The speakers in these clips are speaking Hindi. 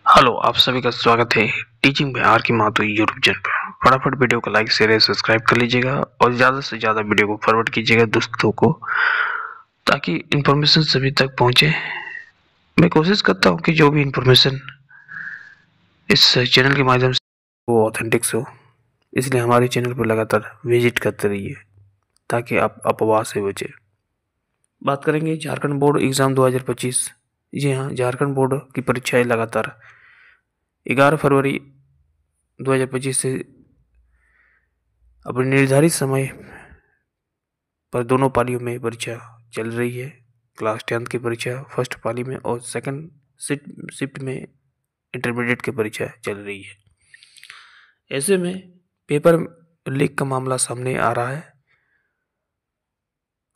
हेलो, आप सभी का स्वागत है टीचिंग बाय आर के माथुर यूट्यूब चैनल पर। फटाफट वीडियो को लाइक शेयर सब्सक्राइब कर लीजिएगा और ज़्यादा से ज़्यादा वीडियो को फॉरवर्ड कीजिएगा दोस्तों को, ताकि इन्फॉर्मेशन सभी तक पहुंचे। मैं कोशिश करता हूं कि जो भी इन्फॉर्मेशन इस चैनल के माध्यम से वो ऑथेंटिक हो, इसलिए हमारे चैनल पर लगातार विजिट करते रहिए ताकि आप अफवाह से बचे। बात करेंगे झारखंड बोर्ड एग्ज़ाम 2025। जी हाँ, झारखंड बोर्ड की परीक्षाएं लगातार 11 फरवरी 2025 से अपने निर्धारित समय पर दोनों पालियों में परीक्षा चल रही है। क्लास 10 की परीक्षा फर्स्ट पाली में और सेकंड शिफ्ट में इंटरमीडिएट की परीक्षा चल रही है। ऐसे में पेपर लीक का मामला सामने आ रहा है।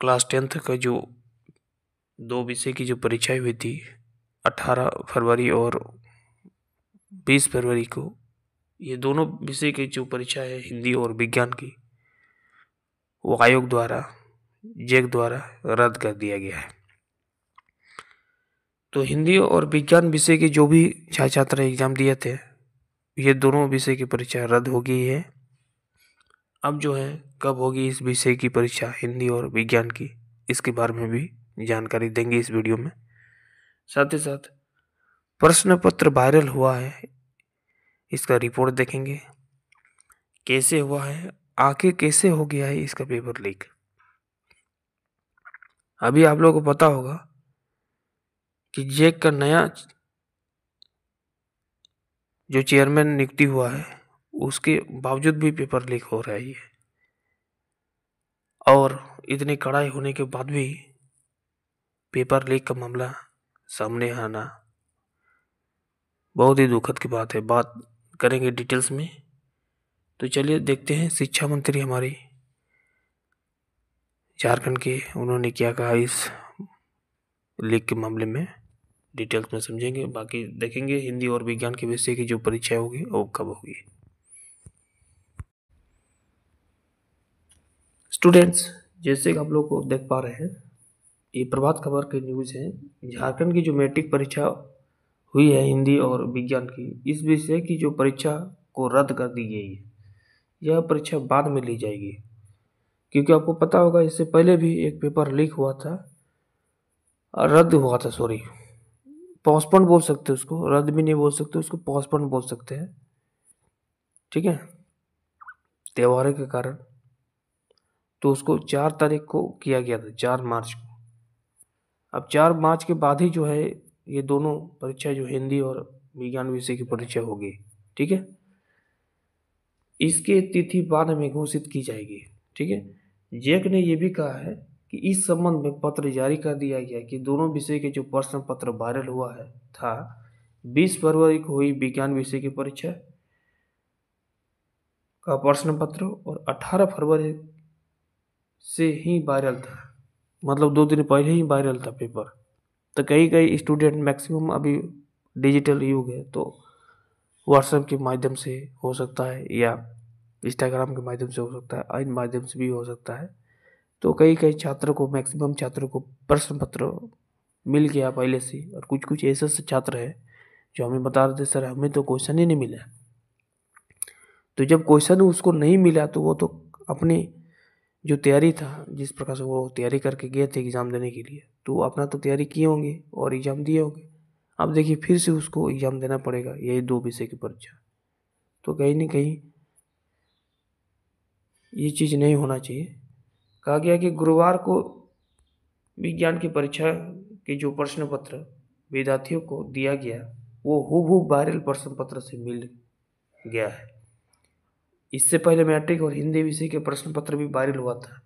क्लास 10 का जो 2 विषय की जो परीक्षाएं हुई थी 18 फरवरी और 20 फरवरी को, ये दोनों विषय की जो परीक्षा है हिंदी और विज्ञान की, वो आयोग द्वारा जैक द्वारा रद्द कर दिया गया है। तो हिंदी और विज्ञान विषय के जो भी छात्र एग्जाम दिए थे, ये दोनों विषय की परीक्षा रद्द हो गई है। अब जो है कब होगी इस विषय की परीक्षा हिंदी और विज्ञान की, इसके बारे में भी जानकारी देंगे इस वीडियो में। साथ ही साथ प्रश्न पत्र वायरल हुआ है, इसका रिपोर्ट देखेंगे। कैसे हुआ है, आखिर कैसे हो गया है इसका पेपर लीक। अभी आप लोगों को पता होगा कि जैक का नया जो चेयरमैन नियुक्ति हुआ है, उसके बावजूद भी पेपर लीक हो रहा है। और इतनी कड़ाई होने के बाद भी पेपर लीक का मामला सामने आना बहुत ही दुखद की बात है। बात करेंगे डिटेल्स में, तो चलिए देखते हैं शिक्षा मंत्री हमारी झारखंड के, उन्होंने क्या कहा इस लीक के मामले में। डिटेल्स में समझेंगे, बाकी देखेंगे हिंदी और विज्ञान के विषय की जो परीक्षा होगी वो कब होगी। स्टूडेंट्स, जैसे कि आप लोग को देख पा रहे हैं, ये प्रभात खबर की न्यूज़ है। झारखंड की जो मैट्रिक परीक्षा हुई है हिंदी और विज्ञान की, इस विषय की जो परीक्षा को रद्द कर दी गई है। यह परीक्षा बाद में ली जाएगी, क्योंकि आपको पता होगा इससे पहले भी एक पेपर लीक हुआ था, रद्द हुआ था, सॉरी पोस्टपोन बोल सकते हैं उसको, रद्द भी नहीं बोल सकते उसको, पोस्टपोन बोल सकते हैं। ठीक है, त्योहारों के कारण तो उसको 4 तारीख को किया गया था, 4 मार्च को। अब 4 मार्च के बाद ही जो है ये दोनों परीक्षा जो हिंदी और विज्ञान विषय की परीक्षा होगी। ठीक है, इसकी तिथि बाद में घोषित की जाएगी। ठीक है, जैक ने यह भी कहा है कि इस संबंध में पत्र जारी कर दिया गया कि दोनों विषय के जो प्रश्न पत्र वायरल हुआ है था, 20 फरवरी को हुई विज्ञान विषय की परीक्षा का प्रश्न पत्र और 18 फरवरी से ही वायरल था, मतलब 2 दिन पहले ही वायरल था पेपर। तो कई स्टूडेंट, मैक्सिमम अभी डिजिटल युग है, तो व्हाट्सएप के माध्यम से हो सकता है या इंस्टाग्राम के माध्यम से हो सकता है, इन माध्यम से भी हो सकता है। तो कई छात्रों को, मैक्सिमम छात्रों को प्रश्न पत्र मिल गया पहले से, और कुछ ऐसे छात्र हैं जो हमें बता रहे थे सर हमें तो क्वेश्चन ही नहीं मिला। तो जब क्वेश्चन उसको नहीं मिला तो वो तो अपनी जो तैयारी था, जिस प्रकार से वो तैयारी करके गए थे एग्ज़ाम देने के लिए, तो वो अपना तो तैयारी किए होंगे और एग्ज़ाम दिए होंगे। अब देखिए फिर से उसको एग्ज़ाम देना पड़ेगा, यही 2 विषय की परीक्षा। तो कहीं ना कहीं ये चीज़ नहीं होना चाहिए। कहा गया कि गुरुवार को विज्ञान की परीक्षा के जो प्रश्न पत्र विद्यार्थियों को दिया गया, वो हूबहू वायरल प्रश्न पत्र से मिल गया है। इससे पहले मैट्रिक और हिंदी विषय के प्रश्न पत्र भी वायरल हुआ था।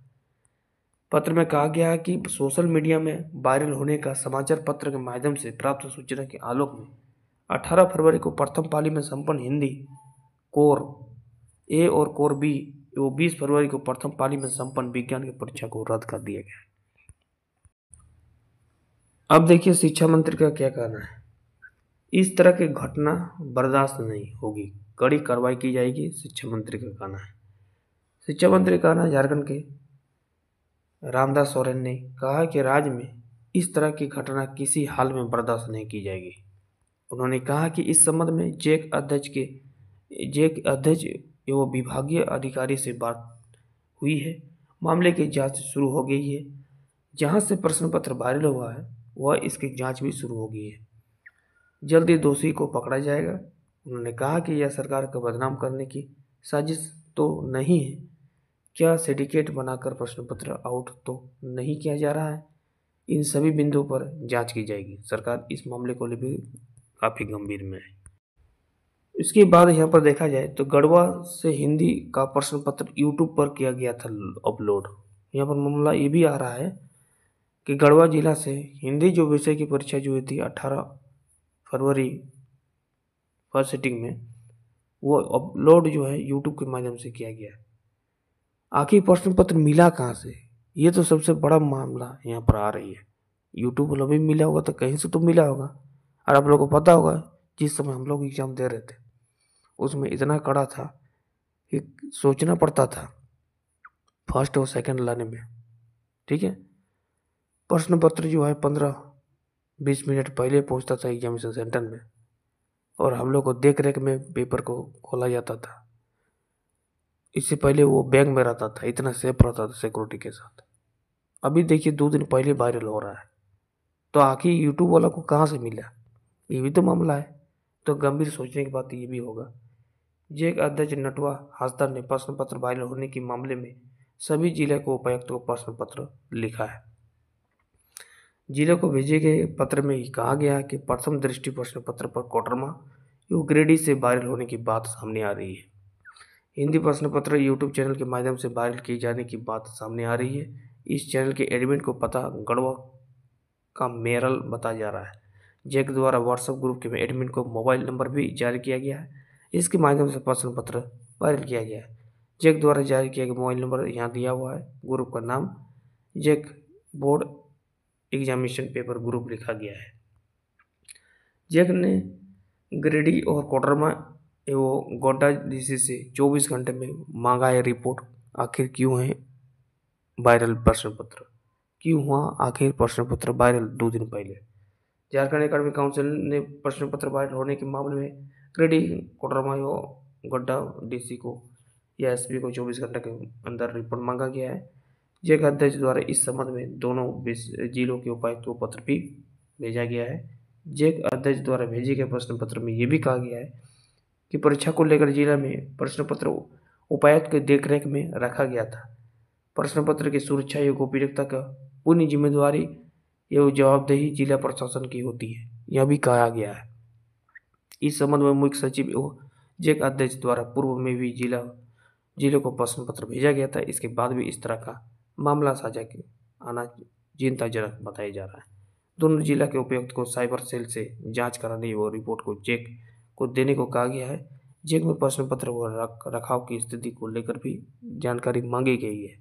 पत्र में कहा गया है कि सोशल मीडिया में वायरल होने का समाचार पत्र के माध्यम से प्राप्त सूचना के आलोक में 18 फरवरी को प्रथम पाली में संपन्न हिंदी कोर ए और कोर बी एवं 20 फरवरी को प्रथम पाली में संपन्न विज्ञान की परीक्षा को रद्द कर दिया गया। अब देखिए शिक्षा मंत्री का क्या कहना है। इस तरह की घटना बर्दाश्त नहीं होगी, कड़ी कार्रवाई की जाएगी, शिक्षा मंत्री का कहना है। शिक्षा मंत्री का कहना, झारखंड के रामदास सोरेन ने कहा कि राज्य में इस तरह की घटना किसी हाल में बर्दाश्त नहीं की जाएगी। उन्होंने कहा कि इस संबंध में जैक अध्यक्ष एवं विभागीय अधिकारी से बात हुई है। मामले की जांच शुरू हो गई है। जहां से प्रश्न पत्र वायरल हुआ है वह इसकी जांच भी शुरू हो गई है। जल्द ही दोषी को पकड़ा जाएगा। उन्होंने कहा कि यह सरकार को बदनाम करने की साजिश तो नहीं है। क्या सिंडिकेट बनाकर प्रश्न पत्र आउट तो नहीं किया जा रहा है? इन सभी बिंदुओं पर जांच की जाएगी। सरकार इस मामले को लेकर काफ़ी गंभीर में है। इसके बाद यहाँ पर देखा जाए तो गढ़वा से हिंदी का प्रश्न पत्र यूट्यूब पर किया गया था अपलोड। यहाँ पर मामला ये भी आ रहा है कि गढ़वा जिला से हिंदी जो विषय की परीक्षा जो हुई थी 18 फरवरी फर्स्ट सिटिंग में, वो अपलोड जो है यूट्यूब के माध्यम से किया गया। आखिर प्रश्न पत्र मिला कहाँ से? ये तो सबसे बड़ा मामला यहाँ पर आ रही है। यूट्यूब पर भी मिला होगा तो कहीं से तो मिला होगा। और आप लोगों को पता होगा जिस समय हम लोग एग्जाम दे रहे थे उसमें इतना कड़ा था कि सोचना पड़ता था फर्स्ट और सेकंड लाने में। ठीक है, प्रश्न पत्र जो है 15-20 मिनट पहले पहुंचता था एग्जामिनेशन सेंटर में और हम लोग को देख रेख में पेपर को खोला जाता था। इससे पहले वो बैग में रहता था, इतना सेफ रहता था सिक्योरिटी के साथ। अभी देखिए 2 दिन पहले वायरल हो रहा है। तो आखिर यूट्यूब वाला को कहाँ से मिला? ये भी तो मामला है। तो गंभीर सोचने की बात ये भी होगा। जैक अध्यक्ष नटवा हासदा ने प्रश्न पत्र वायरल होने के मामले में सभी जिले को उपायुक्त को प्रश्न पत्र लिखा है। जिले को भेजे गए पत्र में ही कहा गया है कि प्रथम दृष्टि प्रश्न पत्र पर कोडरमा एवं ग्रेडी से वायरल होने की बात सामने आ रही है। हिंदी प्रश्न पत्र यूट्यूब चैनल के माध्यम से वायरल किए जाने की बात सामने आ रही है। इस चैनल के एडमिन को पता गढ़वा का मेरल बताया जा रहा है। जैक द्वारा व्हाट्सएप ग्रुप के एडमिन को मोबाइल नंबर भी जारी किया गया है। इसके माध्यम से प्रश्न पत्र वायरल किया गया है। जैक द्वारा जारी किया गया मोबाइल नंबर यहाँ दिया हुआ है। ग्रुप का नाम JAC board examination paper group लिखा गया है। जैक ने ग्रेडी और कोडरमा एवं गोड्डा डीसी से 24 घंटे में मांगा है रिपोर्ट। आखिर क्यों है वायरल प्रश्न पत्र? क्यों हुआ आखिर प्रश्न पत्र वायरल 2 दिन पहले? झारखंड एकेडमिक काउंसिल ने प्रश्न पत्र वायरल होने के मामले में ग्रेडी, कोडरमा एवं गोड्डा डीसी को या एसपी को 24 घंटे के अंदर रिपोर्ट मांगा गया है। जैक अध्यक्ष द्वारा इस संबंध में दोनों जिलों के उपायुक्त को पत्र भी भेजा गया है। जैक अध्यक्ष द्वारा भेजे गए प्रश्न पत्र में ये भी कहा गया है कि परीक्षा को लेकर जिला में प्रश्न पत्र उपायुक्त के देखरेख में रखा गया था। प्रश्न पत्र की सुरक्षा एवं गोपनीयता का पूर्ण जिम्मेदारी एवं जवाबदेही जिला प्रशासन की होती है, यह भी कहा गया है। इस संबंध में मुख्य सचिव एवं जैक अध्यक्ष द्वारा पूर्व में भी जिले को प्रश्न पत्र भेजा गया था। इसके बाद भी इस तरह का मामला साझा आना चिंताजनक बताया जा रहा है। दोनों जिला के उपायुक्त को साइबर सेल से जांच कराने व रिपोर्ट को जैक को देने को कहा गया है। जैक में प्रश्न पत्र व रखाव की स्थिति को लेकर भी जानकारी मांगी गई है।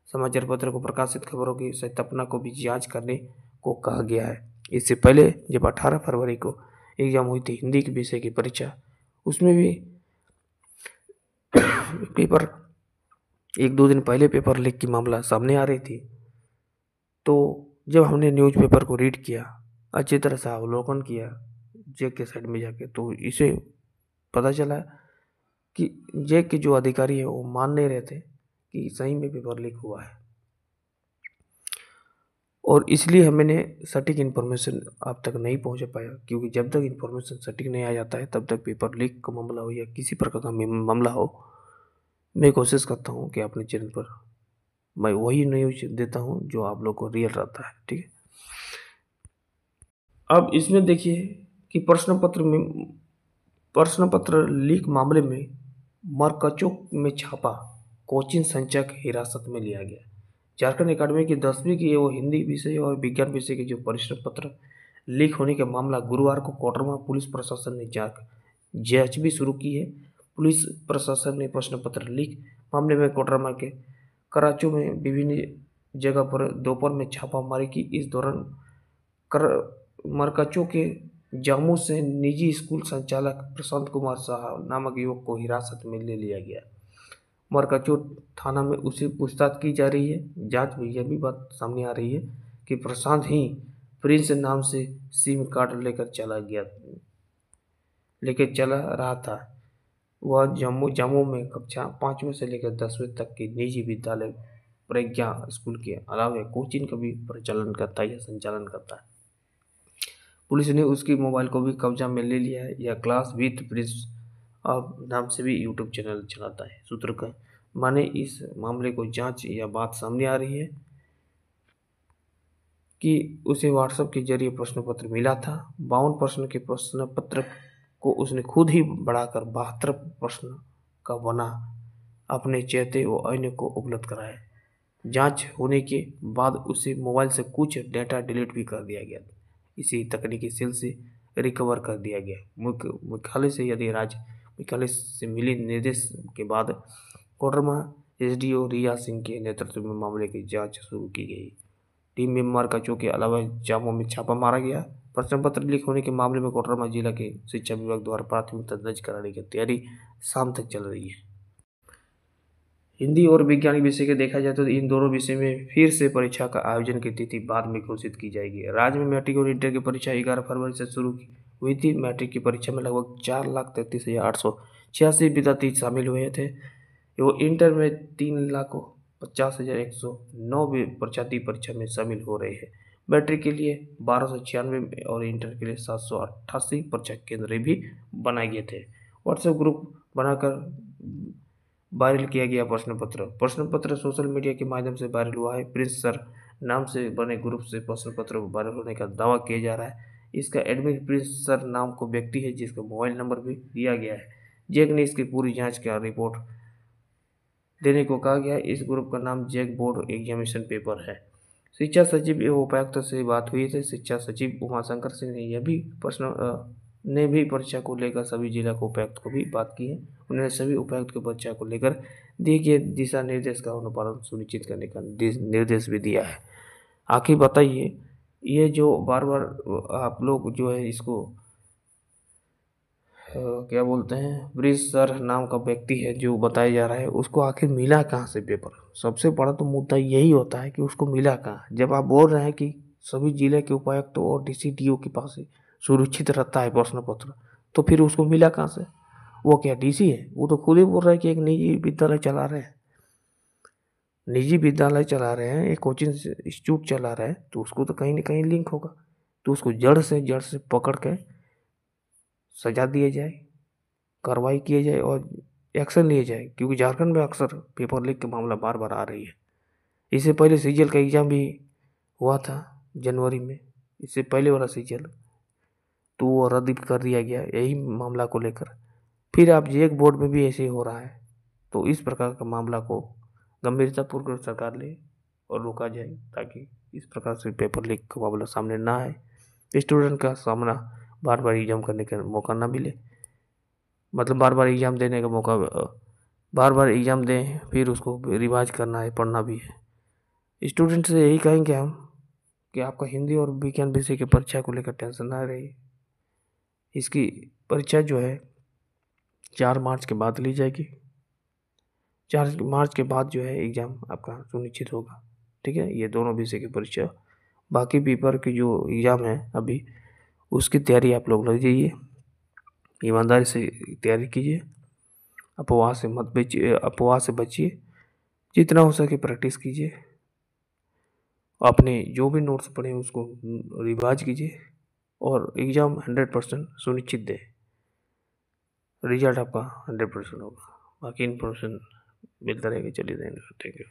समाचार पत्र को प्रकाशित खबरों की सत्यापना को भी जांच करने को कहा गया है। इससे पहले जब 18 फरवरी को एग्जाम हुई थी हिंदी के विषय की परीक्षा, उसमें भी पेपर 1-2 दिन पहले पेपर लीक की मामला सामने आ रही थी। तो जब हमने न्यूज़पेपर को रीड किया, अच्छी तरह से अवलोकन किया जैक के साइड में जाके, तो इसे पता चला कि जैक के जो अधिकारी है वो मान नहीं रहे थे कि सही में पेपर लीक हुआ है। और इसलिए मैंने सटीक इन्फॉर्मेशन आप तक नहीं पहुंचा पाया, क्योंकि जब तक इन्फॉर्मेशन सटीक नहीं आ जाता है तब तक पेपर लीक का मामला हो या किसी प्रकार का मामला हो, मैं कोशिश करता हूं कि अपने चैनल पर मैं वही न्यूज देता हूं जो आप लोग को रियल रहता है। ठीक है, अब इसमें देखिए कि प्रश्न पत्र लीक मामले में मरकचों में छापा, कोचिंग संचयक हिरासत में लिया गया। झारखंड एकेडमी की 10वीं की एवं हिंदी विषय और विज्ञान विषय के जो प्रश्न पत्र लीक होने का मामला गुरुवार को कोडरमा पुलिस प्रशासन ने जांच भी शुरू की है। पुलिस प्रशासन ने प्रश्न पत्र लीक मामले में कोडरमा के कराचों में विभिन्न जगह पर दोपहर में छापामारी की। इस दौरान मरकचों के जामू से निजी स्कूल संचालक प्रशांत कुमार साहब नामक युवक को हिरासत में ले लिया गया। मरकचो थाना में उसे पूछताछ की जा रही है। जांच में यह भी बात सामने आ रही है कि प्रशांत ही प्रिंस नाम से सिम कार्ड लेकर चला गया लेकर चला रहा था। वह जम्मू में कक्षा 5वीं से लेकर 10वीं तक की निजी विद्यालय प्रज्ञा स्कूल के अलावा कोचिंग का भी प्रचलन करता है या संचालन करता है। पुलिस ने उसकी मोबाइल को भी कब्जा में ले लिया है। यह क्लास विद प्रिंस अब नाम से भी यूट्यूब चैनल चलाता है। सूत्र का माने इस मामले को जांच या बात सामने आ रही है कि उसे व्हाट्सएप के जरिए प्रश्न पत्र मिला था। 52 प्रश्न के प्रश्न पत्र को उसने खुद ही बढ़ाकर 72 प्रश्न का बना अपने चेहते व अन्य को उपलब्ध कराया। जांच होने के बाद उसे मोबाइल से कुछ डेटा डिलीट भी कर दिया गया। इसी तकनीकी सेल से रिकवर कर दिया गया। मुख्यालय से यदि राज्य मुख्यालय से मिली निर्देश के बाद कोडरमा एसडीओ रिया सिंह के नेतृत्व में मामले की जांच शुरू की गई। टीम मेंबर कचों के अलावा जामों में छापा मारा गया। प्रश्न पत्र लीक होने के मामले में कोडरमा जिला के शिक्षा विभाग द्वारा प्राथमिकता दर्ज कराने की तैयारी शाम तक चल रही है। हिंदी और विज्ञान विषय के देखा जाए तो इन दोनों विषय में फिर से परीक्षा का आयोजन की तिथि बाद में घोषित की जाएगी। राज्य में मैट्रिक और इंटर की परीक्षा 11 फरवरी से शुरू हुई थी। मैट्रिक की परीक्षा में लगभग 4,33,886 विद्यार्थी शामिल हुए थे। वो इंटर में 3,50,109 परीक्षार्थी परीक्षा में शामिल हो रहे हैं। मैट्रिक के लिए 1296 और इंटर के लिए 788 परीक्षा केंद्र भी बनाए गए थे। व्हाट्सएप ग्रुप बनाकर वायरल किया गया प्रश्न पत्र सोशल मीडिया के माध्यम से वायरल हुआ है। प्रिंस सर नाम से बने ग्रुप से प्रश्न पत्र वायरल होने का दावा किया जा रहा है। इसका एडमिन प्रिंस सर नाम को व्यक्ति है जिसका मोबाइल नंबर भी दिया गया है। जैक ने इसकी पूरी जांच का रिपोर्ट देने को कहा गया है। इस ग्रुप का नाम जैक बोर्ड एग्जामिनेशन पेपर है। शिक्षा सचिव एवं उपायुक्त से बात हुई थी। शिक्षा सचिव उमाशंकर सिंह ने भी परीक्षा को लेकर सभी जिला को उपायुक्त को भी बात की है। उन्होंने सभी उपायुक्त को परीक्षा को लेकर दिए गए दिशा निर्देश का अनुपालन सुनिश्चित करने का निर्देश भी दिया है। आखिर बताइए, ये जो बार बार आप लोग जो है इसको क्या बोलते हैं, ब्रिज सर नाम का व्यक्ति है जो बताया जा रहा है, उसको आखिर मिला कहाँ से पेपर? सबसे बड़ा तो मुद्दा यही होता है कि उसको मिला कहाँ। जब आप बोल रहे हैं कि सभी जिले के उपायुक्तों और डीसीडीओ के पास सुरक्षित रहता है प्रश्न पत्र, तो फिर उसको मिला कहाँ से? वो क्या डीसी है? वो तो खुद ही बोल रहा है कि एक निजी विद्यालय चला रहे हैं, एक कोचिंग इंस्टीट्यूट चला रहे हैं, तो उसको तो कहीं ना कहीं लिंक होगा। तो उसको जड़ से पकड़ के सजा दिया जाए, कार्रवाई किया जाए और एक्शन लिए जाए, क्योंकि झारखंड में अक्सर पेपर लीक के मामला बार बार आ रही है। इससे पहले सीजीएल का एग्ज़ाम भी हुआ था जनवरी में, इससे पहले वाला सीजीएल, तो वो रद्द कर दिया गया यही मामला को लेकर। फिर आप जेक बोर्ड में भी ऐसे हो रहा है, तो इस प्रकार का मामला को गंभीरतापूर्वक सरकार ले और रोका जाए, ताकि इस प्रकार से पेपर लीक का मामला सामने ना आए, स्टूडेंट का सामना बार बार एग्जाम करने का मौका ना मिले। मतलब बार बार एग्ज़ाम देने का मौका, बार बार एग्ज़ाम दें फिर उसको रिवाइज करना है, पढ़ना भी है। स्टूडेंट से यही कहेंगे हम कि आपका हिंदी और विज्ञान विषय की परीक्षा को लेकर टेंशन ना रही। इसकी परीक्षा जो है 4 मार्च के बाद ली जाएगी। 4 मार्च के बाद जो है एग्ज़ाम आपका सुनिश्चित होगा। ठीक है, ये दोनों विषय की परीक्षा। बाकी पेपर की जो एग्ज़ाम है अभी, उसकी तैयारी आप लोग लग जाइए, ईमानदारी से तैयारी कीजिए, अफवाह से बचिए, जितना हो सके प्रैक्टिस कीजिए, अपने जो भी नोट्स पढ़े उसको रिवाइज कीजिए और एग्ज़ाम 100% सुनिश्चित दें। रिजल्ट आपका 100% होगा। बाकी इन्फॉर्मेशन मिलता रहेगा। चलिए, थैंक यू।